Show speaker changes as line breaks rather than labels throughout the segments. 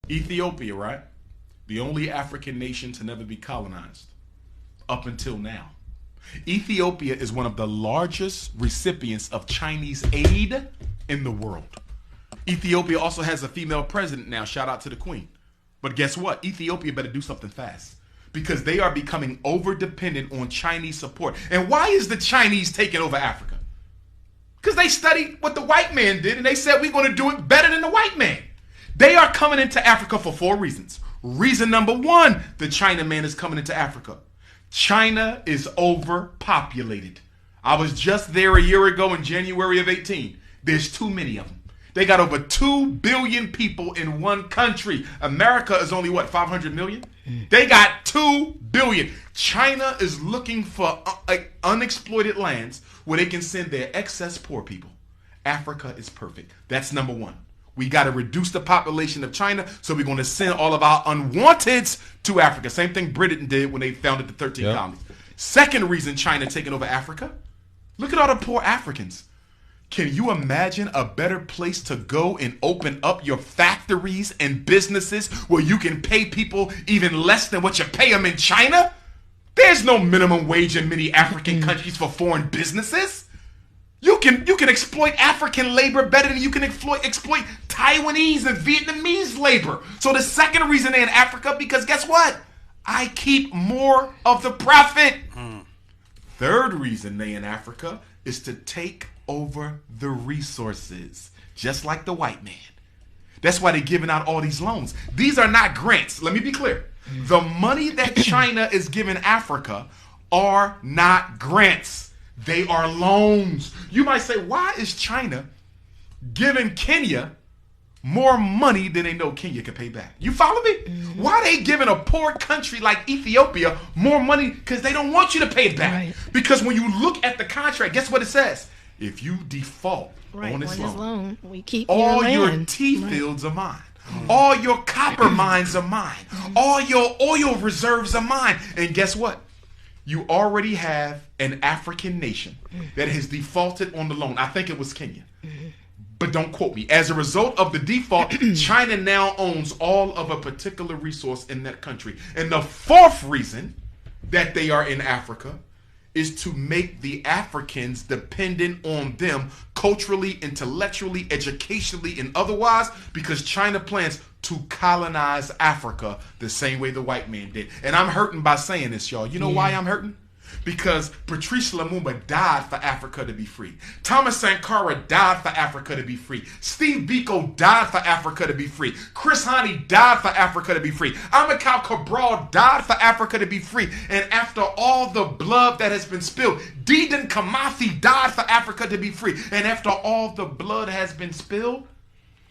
Ethiopia, right? The only African nation to never be colonized up until now. Ethiopia is one of the largest recipients of Chinese aid in the world. Ethiopia also has a female president now. Shout out to the queen. But guess what? Ethiopia better do something fast because they are becoming over dependent on Chinese support. And why is the Chinese taking over Africa? Because they studied what the white man did and they said we're going to do it better than the white man. They are coming into Africa for 4 reasons. Reason number 1, the Chinaman is coming into Africa. China is overpopulated. I was just there a year ago in January of 18. There's too many of them. They got over 2 billion people in one country. America is only, 500 million? They got 2 billion. China is looking for unexploited lands where they can send their excess poor people. Africa is perfect. That's number 1. We got to reduce the population of China, so we're going to send all of our unwanteds to Africa. Same thing Britain did when they founded the 13 colonies. Second reason China taking over Africa, look at all the poor Africans. Can you imagine a better place to go and open up your factories and businesses where you can pay people even less than what you pay them in China? There's no minimum wage in many African countries for foreign businesses. You can exploit African labor better than you can exploit Taiwanese and Vietnamese labor. So the second reason they're in Africa, because guess what? I keep more of the profit. Third reason they in Africa is to take over the resources, just like the white man. That's why they're giving out all these loans. These are not grants. Let me be clear. The money that China is giving Africa are not grants. They are loans. You might say, why is China giving Kenya more money than they know Kenya can pay back? You follow me? Why are they giving a poor country like Ethiopia more money? Because they don't want you to pay it back. Right. Because when you look at the contract, guess what it says? If you default on this loan,
we keep
all your tea fields are mine. All your copper mines are mine. All your oil reserves are mine. And guess what? You already have an African nation that has defaulted on the loan. I think it was Kenya. But don't quote me. As a result of the default, China now owns all of a particular resource in that country. And the fourth reason that they are in Africa is to make the Africans dependent on them culturally, intellectually, educationally, and otherwise, because China plans to colonize Africa the same way the white man did. And I'm hurting by saying this, y'all. You know why I'm hurting? Because Patrice Lumumba died for Africa to be free. Thomas Sankara died for Africa to be free. Steve Biko died for Africa to be free. Chris Hani died for Africa to be free. Amilcar Cabral died for Africa to be free. And after all the blood that has been spilled, Dedan Kimathi died for Africa to be free. And after all the blood has been spilled,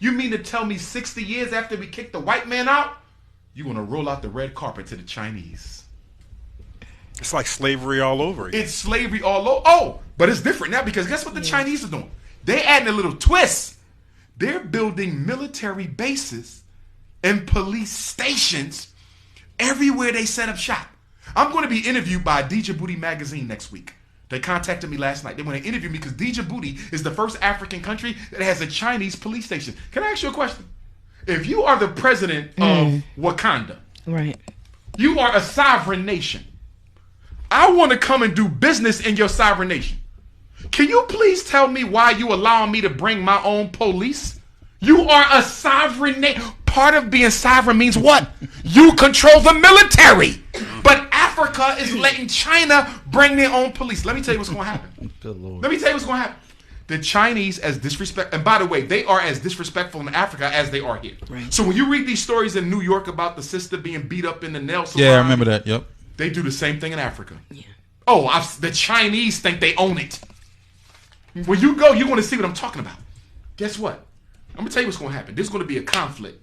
you mean to tell me 60 years after we kicked the white man out, you want to roll out the red carpet to the Chinese?
It's like slavery all over again.
It's slavery all over. Oh, but it's different now because guess what the Chinese are doing? They're adding a little twist. They're building military bases and police stations everywhere they set up shop. I'm going to be interviewed by Djibouti magazine next week. They contacted me last night. They want to interview me because Djibouti is the first African country that has a Chinese police station. Can I ask you a question? If you are the president of Wakanda,
right?
You are a sovereign nation. I want to come and do business in your sovereign nation. Can you please tell me why you allow me to bring my own police? You are a sovereign nation. Part of being sovereign means what? You control the military. But Africa is letting China bring their own police. Let me tell you what's going to happen. Let me tell you what's going to happen. The Chinese as disrespect, and by the way, they are as disrespectful in Africa as they are here. Right. So when you read these stories in New York about the sister being beat up in the nail salon,
yeah, I remember that. Yep.
They do the same thing in Africa. Yeah. Oh, the Chinese think they own it. When you go, you're going to see what I'm talking about. Guess what? I'm going to tell you what's going to happen. There's going to be a conflict.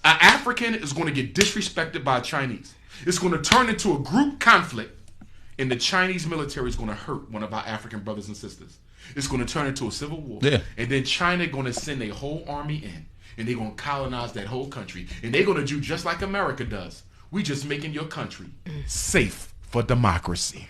An African is going to get disrespected by a Chinese. It's going to turn into a group conflict, and the Chinese military is going to hurt one of our African brothers and sisters. It's going to turn into a civil war. Yeah. And then China going to send a whole army in, and they're going to colonize that whole country. And they're going to do just like America does. We just making your country safe for democracy.